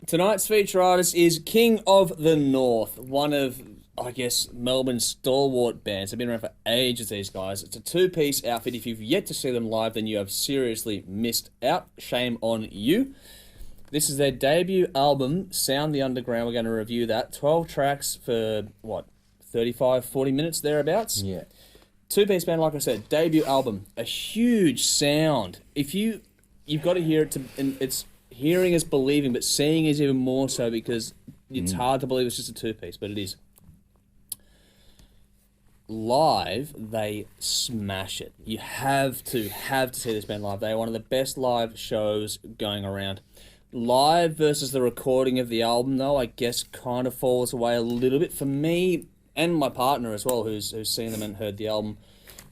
Tonight's feature artist is King of the North, one of, I guess, Melbourne's stalwart bands. They've been around for ages, these guys. It's a two-piece outfit. If you've yet to see them live, then you have seriously missed out. Shame on you. This is their debut album, Sound the Underground. We're going to review that. 12 tracks for, 35, 40 minutes, thereabouts? Yeah. Two-piece band, like I said, debut album. A huge sound. You've got to hear it, and it's... Hearing is believing, but seeing is even more so because it's hard to believe it's just a two-piece, but it is. Live, they smash it. You have to see this band live. They are one of the best live shows going around. Live versus the recording of the album, though, I guess kind of falls away a little bit. For me, and my partner as well, who's seen them and heard the album,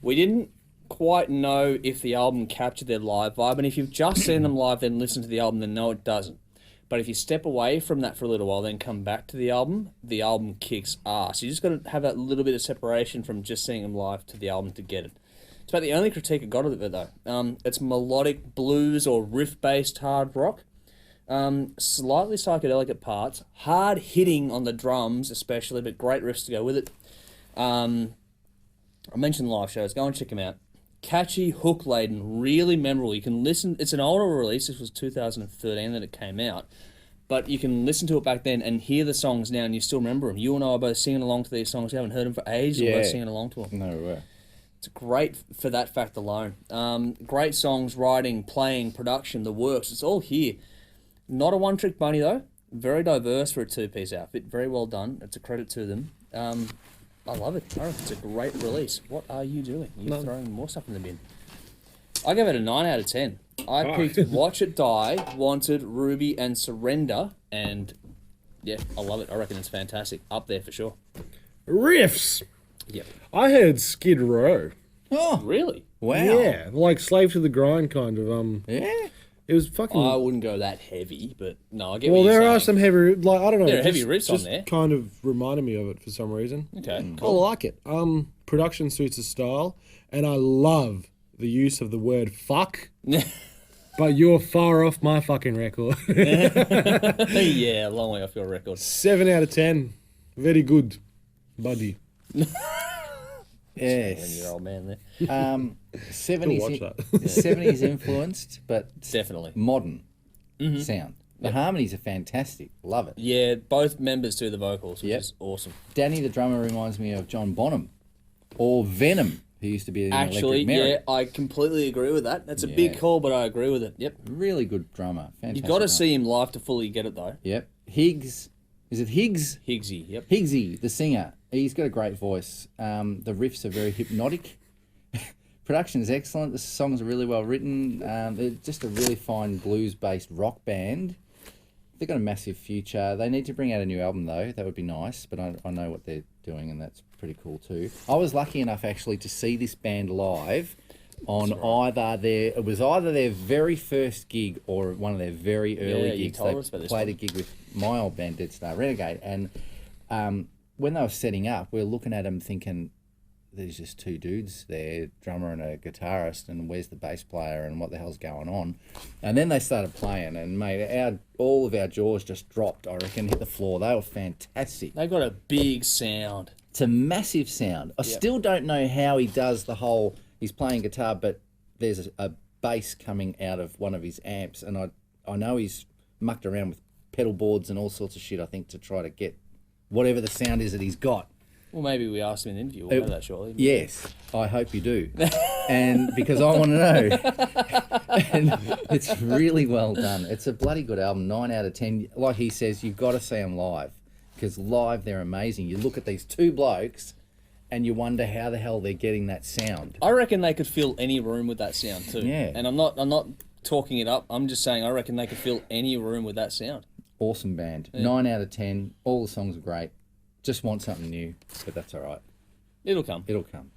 we didn't quite know if the album captured their live vibe, and if you've just seen them live then listen to the album, then no, it doesn't. But if you step away from that for a little while, then come back to the album kicks ass. You just got to have that little bit of separation from just seeing them live to the album to get it. It's about the only critique I got of it, though. It's melodic blues or riff-based hard rock. Slightly psychedelic at parts. Hard hitting on the drums, especially, but great riffs to go with it. I mentioned live shows. Go and check them out. Catchy, hook-laden, really memorable. You can listen... It's an older release. This was 2013 that it came out. But you can listen to it back then and hear the songs now and you still remember them. You and I are both singing along to these songs. We haven't heard them for ages. We're both singing along to them. No way. It's great for that fact alone. Great songs, writing, playing, production, the works. It's all here. Not a one-trick pony, though. Very diverse for a two-piece outfit. Very well done. It's a credit to them. I love it. It's a great release. What are you doing? You're throwing more stuff in the bin. I gave it a 9 out of 10. I picked Watch It Die, Wanted, Ruby, and Surrender, and yeah, I love it. I reckon it's fantastic. Up there for sure. Riffs. Yep. I heard Skid Row. Oh, Really? wow. Yeah, like Slave to the Grind kind of. Yeah. It was fucking. I wouldn't go that heavy, but no, I get well, what you're there are saying. some heavy, like I don't know. There are heavy just- riffs on just there. Kind of reminded me of it for some reason. Okay, I cool. like it. Production suits the style, and I love the use of the word "fuck." But you're far off my fucking record. Yeah, a long way off your record. 7 out of 10. Very good, buddy. Yes. 7-year-old man there. 70s, watch that. 70s influenced, but Definitely. modern sound. The harmonies are fantastic. Love it. Yeah, both members do the vocals, which Yep. is awesome. Danny, the drummer, reminds me of John Bonham or Venom, who used to be in Actually, Electric Mary. yeah, I completely agree with that. That's a Yeah. big call, but I agree with it. Yep. Really good drummer. Fantastic. You've got to drummer. see him live to fully get it, though. Yep. Higgs. Is it Higgs? Higgsy, yep. Higgsy, the singer. He's got a great voice. The riffs are very hypnotic. Production is excellent. The songs are really well written. They're just a really fine blues-based rock band. They've got a massive future. They need to bring out a new album, though. That would be nice, but I know what they're doing, and that's pretty cool, too. I was lucky enough, actually, to see this band live on either their very first gig or one of their very early you gigs. told They us about this played one. a gig with my old band, Dead Star Renegade, and when they were setting up, we were looking at them thinking, there's just two dudes there, drummer and a guitarist, and where's the bass player and what the hell's going on? And then they started playing, and mate, all of our jaws just dropped, I reckon, hit the floor. They were fantastic. They've got a big sound. It's a massive sound. I still don't know how he does the whole, he's playing guitar, but there's a bass coming out of one of his amps, and I know he's mucked around with pedal boards and all sorts of shit, I think, to try to get whatever the sound is that he's got. Well, maybe we asked him in the interview. We'll know that shortly. Yes, I hope you do. And because I want to know. And it's really well done. It's a bloody good album, 9 out of 10. Like he says, you've got to see them live. Because live, they're amazing. You look at these two blokes and you wonder how the hell they're getting that sound. I reckon they could fill any room with that sound too. Yeah. And I'm not talking it up. I'm just saying I reckon they could fill any room with that sound. Awesome band. 9 out of 10. All the songs are great. Just want something new, but that's all right. It'll come. It'll come.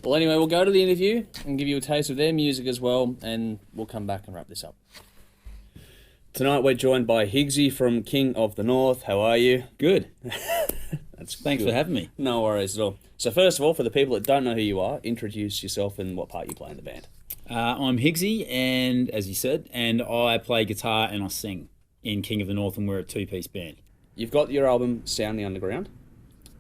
Well, anyway, we'll go to the interview and give you a taste of their music as well, and we'll come back and wrap this up. Tonight we're joined by Higgsy from King of the North. How are you? Good. That's Thanks good. for having me. No worries at all. So first of all, for the people that don't know who you are, introduce yourself and what part you play in the band. I'm Higgsy, and as you said, and I play guitar and I sing. in King of the North and we're a two-piece band. You've got your album Sound the Underground.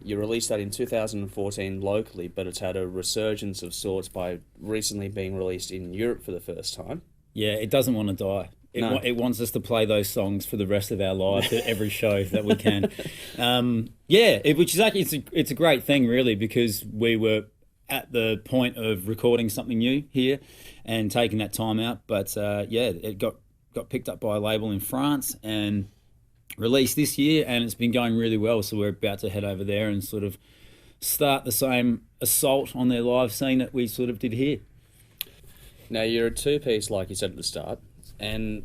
You released that in 2014 locally, but it's had a resurgence of sorts by recently being released in Europe for the first time. Yeah, it doesn't want to die. It wants us to play those songs for the rest of our lives at every show that we can. Which is actually it's a great thing really, because we were at the point of recording something new here and taking that time out. But it got picked up by a label in France and released this year, and it's been going really well. So we're about to head over there and sort of start the same assault on their live scene that we sort of did here. Now, you're a two-piece, like you said at the start, and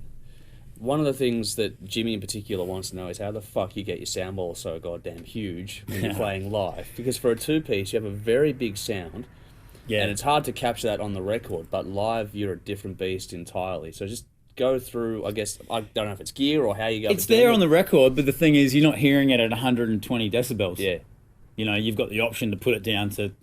one of the things that Jimmy in particular wants to know is how the fuck you get your sound ball so goddamn huge when you're playing live. Because for a two-piece, you have a very big sound, and it's hard to capture that on the record, but live, you're a different beast entirely. So just go through, I guess, I don't know if it's gear or how you go. It's there on the record, but the thing is, you're not hearing it at 120 decibels. Yeah. You know, you've got the option to put it down to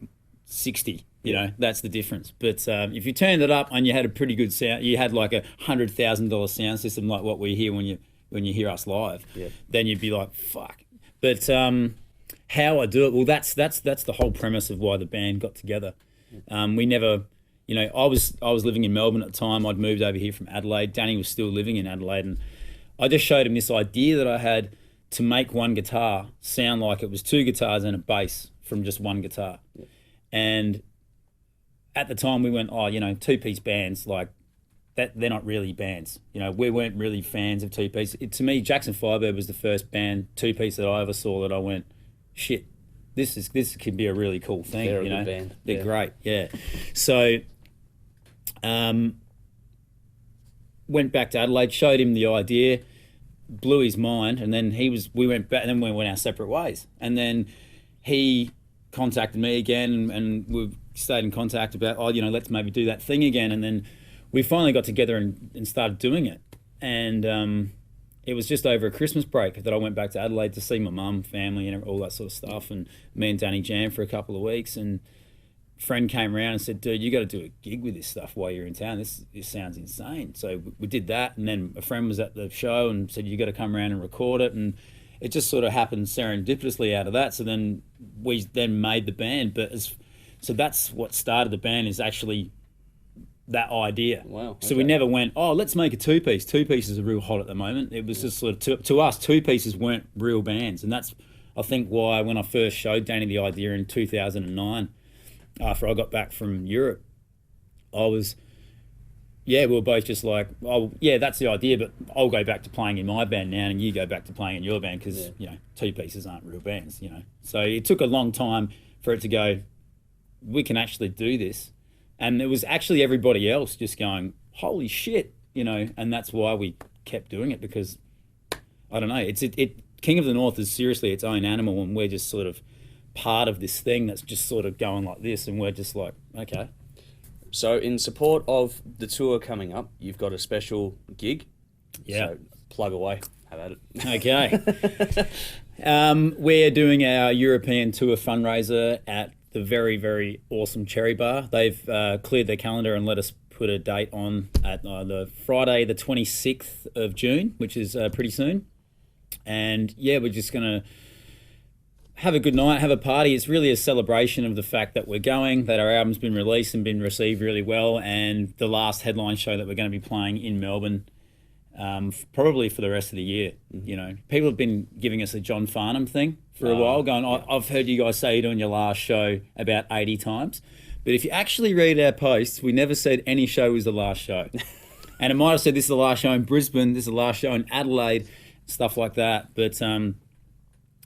60. You know, that's the difference. But if you turned it up and you had a pretty good sound, you had like $100,000 sound system like what we hear when you hear us live, then you'd be like, fuck. But how I do it, well, that's the whole premise of why the band got together. We never, you know, I was living in Melbourne at the time. I'd moved over here from Adelaide. Danny was still living in Adelaide, and I just showed him this idea that I had to make one guitar sound like it was two guitars and a bass from just one guitar. And at the time we went, oh, you know, two-piece bands, like that, they're not really bands. You know, we weren't really fans of two-piece. To me, Jackson Firebird was the first band two-piece that I ever saw that I went, shit, this could be a really cool thing. They're you know, a good band. They're great, yeah. So, went back to Adelaide, showed him the idea, blew his mind, and then we went back, and then we went our separate ways. And then he contacted me again, and we stayed in contact about, oh, you know, let's maybe do that thing again. And then we finally got together and started doing it. And it was just over a Christmas break that I went back to Adelaide to see my mum, family, and all that sort of stuff. And me and Danny jammed for a couple of weeks. And a friend came around and said, dude, you got to do a gig with this stuff while you're in town. This sounds insane. So we did that. And then a friend was at the show and said, you got to come around and record it. And it just sort of happened serendipitously out of that. So then we then made the band. So that's what started the band, is actually that idea. Wow. Okay. So we never went, oh, let's make a two-piece. Two-pieces are real hot at the moment. It was just sort of, to us, two-pieces weren't real bands. And that's, I think, why when I first showed Danny the idea in 2009, after I got back from Europe, we were both just like, oh, yeah, that's the idea, but I'll go back to playing in my band now and you go back to playing in your band because, you know, two pieces aren't real bands, you know. So it took a long time for it to go, we can actually do this. And it was actually everybody else just going, holy shit, you know, and that's why we kept doing it, because, I don't know, King of the North is seriously its own animal, and we're just sort of part of this thing that's just sort of going like this, and we're just like, okay. So in support of the tour coming up, you've got a special gig. Yeah. So plug away. Have at it. Okay. We're doing our European tour fundraiser at the very, very awesome Cherry Bar. They've cleared their calendar and let us put a date on at the Friday, the 26th of June, which is pretty soon. And yeah, we're just going to have a good night, have a party. It's really a celebration of the fact that we're going, that our album's been released and been received really well, and the last headline show that we're going to be playing in Melbourne, probably for the rest of the year. You know, people have been giving us a John Farnham thing for a while, going, I've heard you guys say you're doing your last show about 80 times. But if you actually read our posts, we never said any show was the last show. And it might have said this is the last show in Brisbane, this is the last show in Adelaide, stuff like that. But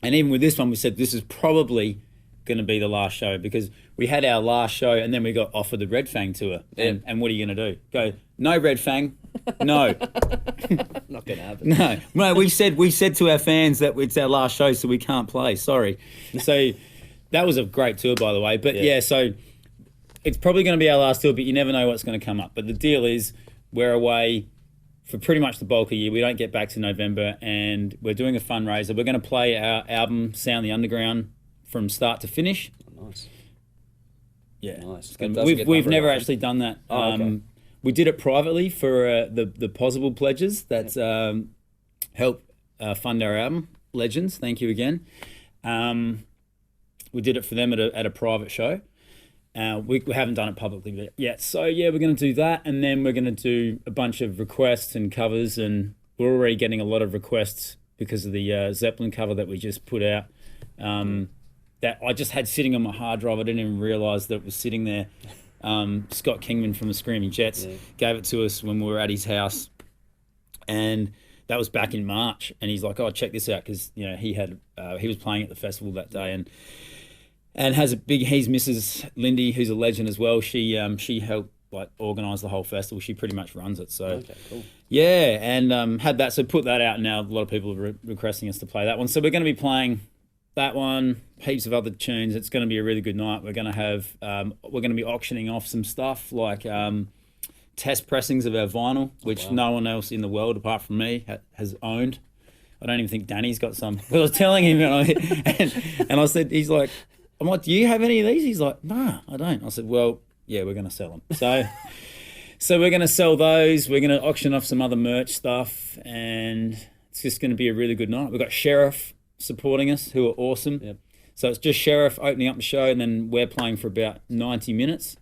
and even with this one, we said this is probably going to be the last show, because we had our last show and then we got offered the Red Fang tour. And what are you going to do? Go, no Red Fang, no. Not going to happen. No, we said to our fans that it's our last show, so we can't play. Sorry. So that was a great tour, by the way. But yeah, so it's probably going to be our last tour, but you never know what's going to come up. But the deal is we're away for pretty much the bulk of the year. We don't get back to November, and we're doing a fundraiser. We're going to play our album, Sound the Underground, from start to finish. Oh, nice. Yeah. Nice. We've never actually done that. Oh, okay. We did it privately for the Possible Pledges. That's help fund our album, Legends. Thank you again. We did it for them at a private show. We haven't done it publicly yet. So, yeah, we're going to do that. And then we're going to do a bunch of requests and covers. And we're already getting a lot of requests because of the Zeppelin cover that we just put out. That I just had sitting on my hard drive. I didn't even realise that it was sitting there. Scott Kingman from the Screaming Jets gave it to us when we were at his house. And that was back in March. And he's like, oh, check this out. Because, you know, he was playing at the festival that day. And has his Mrs. Lindy, who's a legend as well. She helped like organise the whole festival. She pretty much runs it. So Okay, cool. yeah, and had that. So put that out now. A lot of people are requesting us to play that one. So we're going to be playing that one, heaps of other tunes. It's going to be a really good night. We're going to have we're going to be auctioning off some stuff like test pressings of our vinyl, which no one else in the world apart from me has owned. I don't even think Danny's got some. I was telling him, and I said, he's like, I'm like, do you have any of these? He's like, nah, I don't. I said, well, yeah, we're going to sell them. So we're going to sell those. We're going to auction off some other merch stuff, and it's just going to be a really good night. We've got Sheriff supporting us, who are awesome. Yep. So it's just Sheriff opening up the show, and then we're playing for about 90 minutes.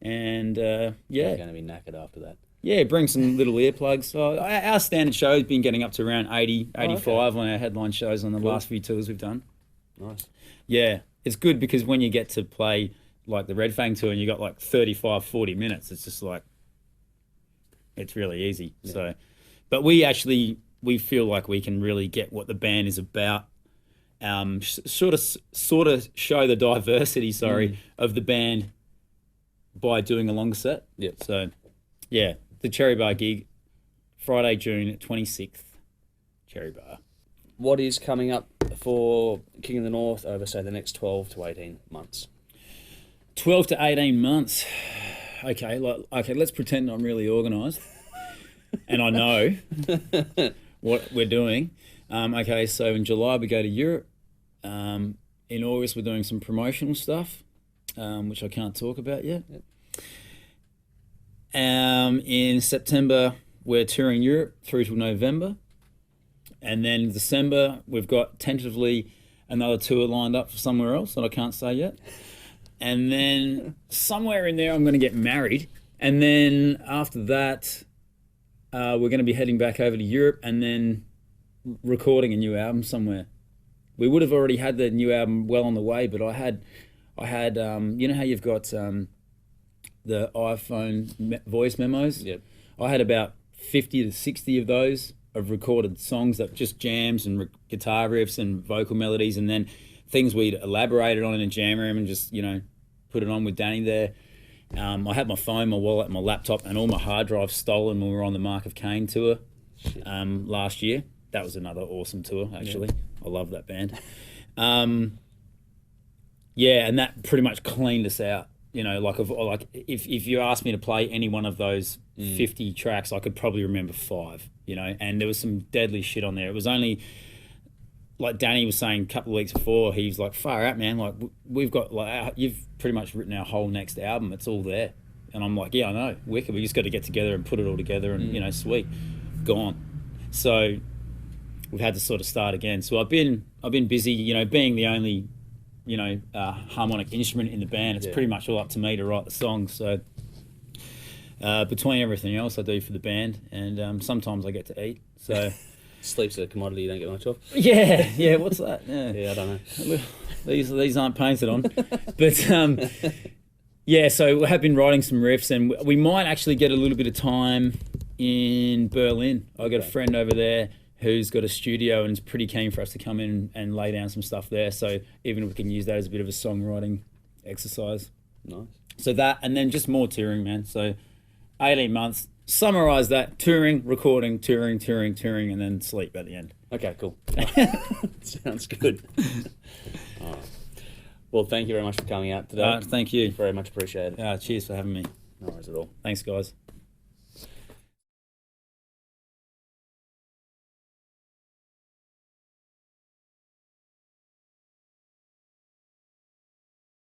And You're going to be knackered after that. yeah, bring some little earplugs. So our standard show has been getting up to around 80, 85 on our headline shows on the last few tours we've done. Nice. Yeah, it's good because when you get to play like the Red Fang tour and you got like 35, 40 minutes, it's just like, it's really easy. Yeah. So, but we feel like we can really get what the band is about. Sort of show the diversity, of the band by doing a longer set. Yeah. So, yeah, the Cherry Bar gig, Friday, June 26th, Cherry Bar. What is coming up for King of the North over, say, the next 12 to 18 months? 12 to 18 months. Okay, let's pretend I'm really organised and I know what we're doing. Okay, so in July we go to Europe. In August we're doing some promotional stuff, which I can't talk about yet. Yep. In September we're touring Europe through to November. And then in December, we've got tentatively another tour lined up for somewhere else that I can't say yet. And then somewhere in there, I'm going to get married. And then after that, we're going to be heading back over to Europe and then recording a new album somewhere. We would have already had the new album well on the way, but I had you know how you've got the iPhone voice memos? Yep. I had about 50 to 60 of those of recorded songs that just jams and guitar riffs and vocal melodies, and then things we'd elaborated on in a jam room and just, you know, put it on with Danny there. I had my phone, my wallet, my laptop, and all my hard drives stolen when we were on the Mark of Cain tour last year. That was another awesome tour, actually. Yeah. I love that band. Yeah, and that pretty much cleaned us out. You know, if you asked me to play any one of those 50 tracks, I could probably remember 5, you know, and there was some deadly shit on there. It was only, like Danny was saying a couple of weeks before, he was like, far out, man, like, we've got, like, you've pretty much written our whole next album. It's all there. And I'm like, yeah, I know, wicked. We just got to get together and put it all together and, you know, sweet, gone. So we've had to sort of start again. So I've been busy, you know, being the only, you know, harmonic instrument in the band. It's pretty much all up to me to write the songs. So between everything else I do for the band, and sometimes I get to eat. So Sleep's a commodity you don't get much of. yeah. What's that? Yeah, I don't know. These aren't painted on, but yeah. So we have been writing some riffs, and we might actually get a little bit of time in Berlin. I got a friend over there who's got a studio and is pretty keen for us to come in and lay down some stuff there. So even if we can use that as a bit of a songwriting exercise. Nice. So that, and then just more touring, man. So 18 months, summarise that, touring, recording, touring, and then sleep at the end. Okay, cool. Sounds good. All right. Well, thank you very much for coming out today. Thank you. Very much appreciated. Cheers for having me. No worries at all. Thanks, guys.